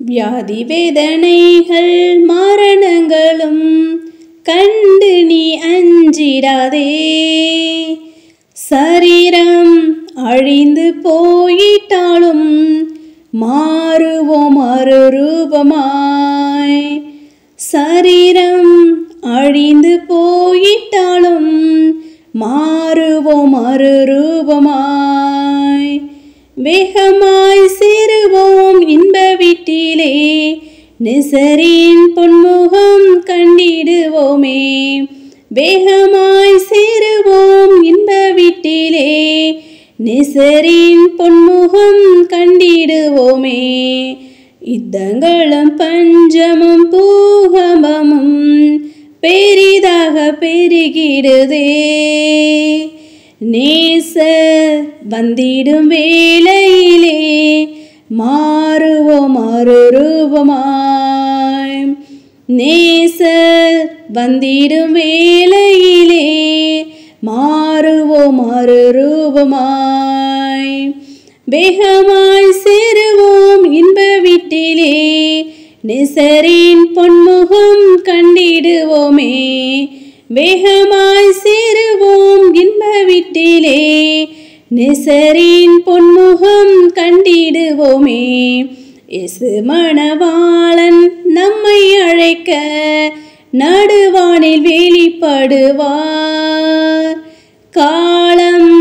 வியாதி வேதனைகள் மரணங்களும் கண்டு நீ அஞ்சிடாதே. சரீரம் அழிந்து போயிட்டாலும் மாறுவோம் மறுரூபமாய். சரீரம் அழிந்து போயிட்டாலும் மாறுவோம் மறுரூபமாய். வேகமாய் சேருவோம் இன்ப வீட்டிலே, நேசரின் பொன்முகம் கண்டிடுவோமே. வேகமாய் சேருவோம் இன்ப வீட்டிலே, நேசரின் பொன்முகம் கண்டிடுவோமே. யுத்தங்களும் பஞ்சமும் பூகம்பமும் பெரிதாக பெருகிடுதே. நேசர் வந்திடும் வேளையிலே மாறுவோம் மறுரூபமாய். நேசர் வந்திடும் வேளையிலே மாறுவோம் மறுரூபமாய். வேகமாய் சேருவோம் இன்ப வீட்டிலே, நேசரின் பொன்முகம் கண்டிடுவோமே. வேகமாய் சேருவோம் இன்ப வீட்டிலே, நேசரின் பொன்முகம் கண்டிடுவோமே. இயேசு மணவாளன் நம்மை அழைக்க நடுவானில் வெளிப்படுவார். காலம்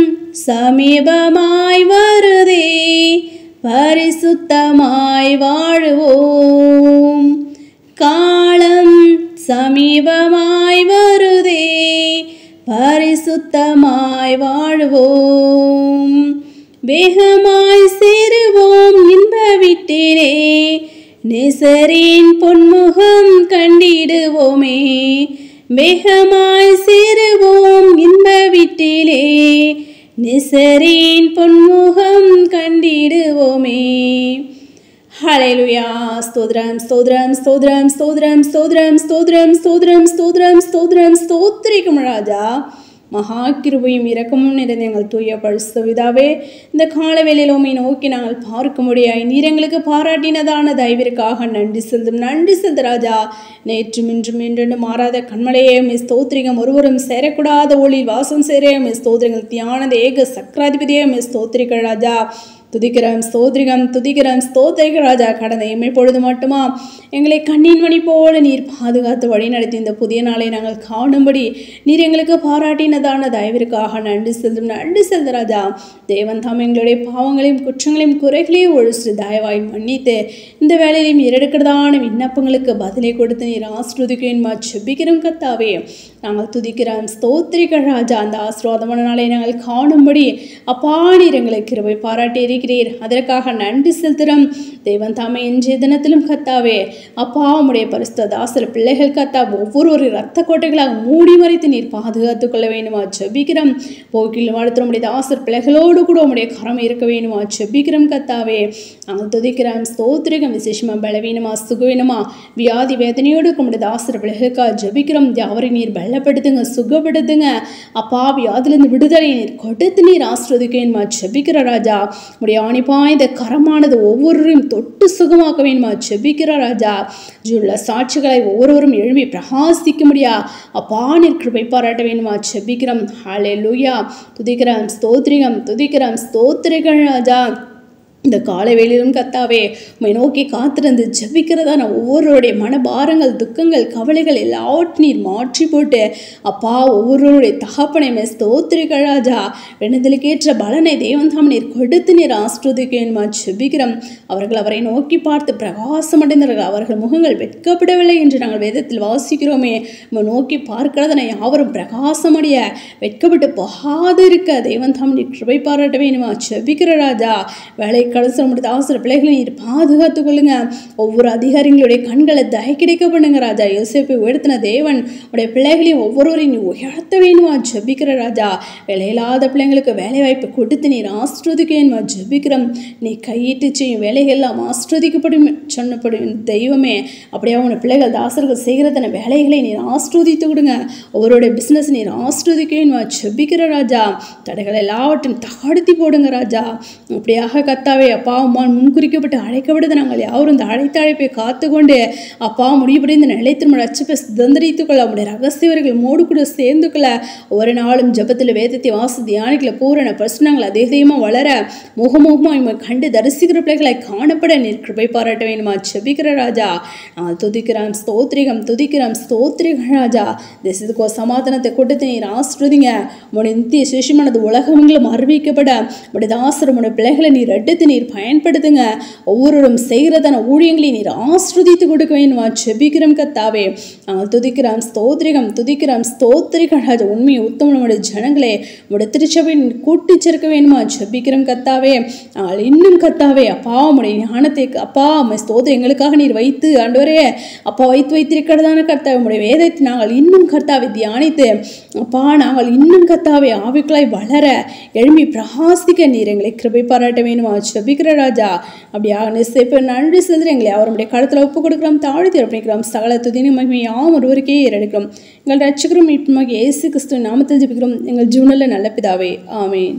சமீபமாய் வருதே, பரிசுத்தமாய் வாழுவோம். காலம் சமீபமாய் வருதே, பரிசுத்தமாய் வாழுவோம். வேகமாய் சேருவோம் இன்ப வீட்டிலே, நேசரின் பொன்முகம் கண்டிடுவோமே. வேகமாய் சேருவோம் இன்ப வீட்டிலே, நேசரின் பொன்முகம் கண்டிடுவோமே. ஹல்லேலூயா. ஸ்தோத்திரம் ஸ்தோத்திரம் ஸ்தோத்திரம் ஸ்தோத்திரம் ஸ்தோத்திரம் ஸ்தோத்திரம் ஸ்தோத்திரம் ஸ்தோத்திரம் ஸ்தோத்திரம் ஸ்தோத்திரிக்கும் ராஜா. மகா கிருபையும் இரக்கமும் நிறைந்த எங்கள் தூய பரிசுத்த பிதாவே, இந்த காலவேளையில் உம்மை நோக்கி நாங்கள் பார்க்க முடியாய் நீர் எங்களுக்கு பாராட்டினதான தயவிற்காக நன்றி செலுத்தும். நன்றி செலுத்த ராஜா. நேற்றும் இன்றும் என்றென்று மாறாத கண்மலையே ஸ்தோத்திரிகம். ஒருவரும் சேரக்கூடாத ஒளியில் வாசம் சேரே ஸ்தோத்திரங்கள். தியானத ஏக சக்கராதிபதியே ஸ்தோத்திரிக்க ராஜா. துதிக்கிறோம் ஸ்தோத்திரிகம் துதிக்கிறோம் ஸ்தோத்திரிக்க ராஜா. கடந்த எம்மை பொழுது மட்டுமா எங்களை கண்ணின் மணி போல நீர் பாதுகாத்து வழி நடத்தி இந்த புதிய நாளை நாங்கள் காணும்படி நீர் எங்களுக்கு பாராட்டினதான தயவிற்காக நன்றி செலுத்தும். நன்றி செலுத்த ராஜா. தேவன் தாம் எங்களுடைய பாவங்களையும் குற்றங்களையும் குறைகளையும் ஒழிச்சு தயவாய் மன்னித்து இந்த வேலையிலையும் எடுக்கிறதான விண்ணப்பங்களுக்கு பதிலை கொடுத்து நீர் ஆசீர்வதிக்கிறேன் செபிக்கிறோம் கர்த்தாவே. நாங்கள் துதிக்கிறோம் ஸ்தோத்திரிக்க ராஜா. அந்த ஆசீர்வாதமான நாளை நாங்கள் காணும்படி அப்பா நீர் எங்களை கிருபை பாராட்டி இருக்கிறீர். அதற்காக நன்றி செலுத்துகிறோம். தேவன் தாமே இன்றைய தினத்திலும் கர்த்தாவே அப்பா உம்முடைய பரிசுத்த தாசர் பிள்ளைகள் கர்த்தா ஒவ்வொரு இரத்த கோட்டைகளாக மூடி மறைத்து நீர் பாதுகாத்துக் கொள்ள வேண்டுமா செபிக்கிறோம். போக்கில் வாழ்த்துற உம்முடைய தாசர் பிள்ளைகளோடு கூட உம்முடைய கரம் இருக்க வேண்டுமா செபிக்கிறோம் கர்த்தாவே. நாங்கள் துதிக்கிறோம் ஸ்தோத்திரிகம். விசேஷமா பலவீனமா சுகவீனமா வியாதி வேதனையோடு உம்முடைய தாசர் பிள்ளைகளுக்காக ஜெபிக்கிறோம். அவரை நீர் பலப்படுத்துங்க, சுகப்படுத்துங்க அப்பா. வியாதிலிருந்து விடுதலை நீர் கொடுத்து நீர் ஆசீர்வதிக்கவேண்டுமா செபிக்கிற ராஜா. உடைய ஆணிப்பாய் இந்த கரமானது ஒவ்வொருவரையும் தொட்டு சுகமாக்க வேண்டுமா செபிக்கிற ராஜா. ஜூல்ல சாட்சிகளை ஒவ்வொருவரும் எழுப்பி பிரகாசிக்க முடியா அப்பா நீர் கிருபை பாராட்ட வேண்டுமா செபிக்கிறோம். ஹல்லேலூயா. துதிக்கிறோம் ஸ்தோத்திரிகம் துதிக்கிறோம் ஸ்தோத்திரிகள் ராஜா. இந்த காலை வேளையிலும் கர்த்தாவே உம்மை நோக்கி காத்திருந்து ஜெபிக்கிறதான ஒவ்வொருவருடைய மனபாரங்கள் துக்கங்கள் கவலைகள் எல்லாவற்றையும் நீர் மாற்றி போட்டு அப்பா ஒவ்வொருவருடைய தகப்பனை ஸ்தோத்திரிக்க ராஜா. விடுதலைக்கேற்ற பலனை தேவன் தாம் நீர் கொடுத்து நீர் ஆசீர்வதிக்கவேண்டுமா ஜெபிக்கிறோம். அவர்கள் அவரை நோக்கி பார்த்து பிரகாசம் அடைந்தார்கள். அவர்கள் முகங்கள் வெட்கப்படவில்லை என்று நாங்கள் வேதத்தில் வாசிக்கிறோமே. உம்மை நோக்கி பார்க்கிறதனை யாவரும் பிரகாசமடைய வெட்கப்பட்டு போகாது இருக்க தேவன் தாம் நீர் கிருபை பாராட்ட வேண்டுமா ஜெபிக்கிற ராஜா. வேலை கடைசி நம்முடைய ஆசிரியர் பிள்ளைகளை நீர் பாதுகாத்துக் கொள்ளுங்க. ஒவ்வொரு அதிகாரிகளுடைய கண்களை தயை கிடைக்க பண்ணுங்க ராஜா. யோசேப்பை உயர்த்தின தேவன் உடைய பிள்ளைகளையும் ஒவ்வொருவரையும் நீ உயர்த்த வேணுமா ஜெபிக்கிற ராஜா. வேலையில்லாத பிள்ளைங்களுக்கு வேலை வாய்ப்பு கொடுத்து நீர் ஆசீர்வதிக்கவேண்டுமா ஜெபிக்கிறோம். நீ கையிட்டு செய்யும் வேலைகள் எல்லாம் ஆசீர்வதிக்கப்படும் சொன்னப்படும் தெய்வமே. அப்படியே உன பிள்ளைகள் தாசர்கள் செய்கிறதான வேலைகளை நீர் ஆசீர்வதித்து கொடுங்க. ஒவ்வொருடைய பிஸ்னஸ் நீர் ஆசீர்வதிக்கவேண்டுமா ஜெபிக்கிற ராஜா. தடைகள் எல்லாவற்றையும் தகர்த்தி போடுங்க ராஜா. அப்படியாக கர்த்தாவே கர்த்தாவே அப்பா உம்மால் முன்குறிக்கப்பட்டு அழைக்கப்பட்டது நாங்கள் யாரும் இந்த அழைத்த அழைப்பை காத்துக்கொண்டு அப்பா முடிவுபடி இந்த நிலைத்திரும ரட்சிப்பை சுதந்திரித்துக்கொள்ள உடைய ரகசியவர்கள் மோடு கூட சேர்ந்து கொள்ள ஒரு நாளும் ஜபத்தில் வேதத்தை வாசி தியானிக்கல பூரண பிரச்சனைகள் அதிகமாக வளர முகமுகமாக கண்டு தரிசிக்கிற பிள்ளைகளை காணப்பட நீர் கிருபை பாராட்ட வேணுமா ஜெபிக்கிற ராஜா துதிக்கிறோம் ஸ்தோத்திரிகம் ராஜா தேசத்துக்கோ சமாதானத்தை கொடுத்து நீர் ஆசிர்வதிங்க உடைய நித்திய சேஷமானது உலகங்களும் அறிவிக்கப்பட உடைய தாசரும் உடைய பிள்ளைகளை நீர் எடுத்து நீர் பயன்படுத்துங்க ஒவ்வொருவரும் செய்கிறதான ஊழியங்களை நீர் ஆசிர்வதித்து கொடுக்க வேணுமா ஜெபிக்கிறோம் கர்த்தாவே துதிக்கிறோம் ஸ்தோத்திரிகம் ராஜா உண்மையை உத்தமனுடைய ஜனங்களே உடைய திருச்சபை கூட்டி சேர்க்க வேணுமா ஜெபிக்கிறோம் கர்த்தாவே இன்னும் கர்த்தாவே அப்பா உடைய ஞானத்தை அப்பா ஸ்தோத்திரம் எங்களுக்காக நீர் வைத்து ஆண்டவரே அப்பா வைத்திருக்கிறதான கர்த்தாவே உடைய வேதத்தை நாங்கள் இன்னும் கர்த்தாவை தியானித்து அப்பா நாங்கள் இன்னும் கர்த்தாவே ஆவிகளாய் வளர எழும்பி பிரகாசிக்க நீர் எங்களை கிருபை பாராட்ட வேணுமா ஜெபிக்கிற ராஜா அப்படியாக நிச்சயிப்பு நன்றி செலுத்தி எங்களை அவருடைய கருத்தில் ஒப்பு கொடுக்கிறோம் தாழ்த்தி அர்ப்பணிக்கிறோம் சகல துதின மகிமை யாம் ஒருவருக்கே ஏறெடுக்கிறோம் எங்கள் ரட்சகரும் மீட்புமாக இயேசு கிறிஸ்துவின் நாமத்தில் ஜெபிக்கிறோம் எங்கள் ஜீவனில் நல்ல பிதாவே ஆமென்.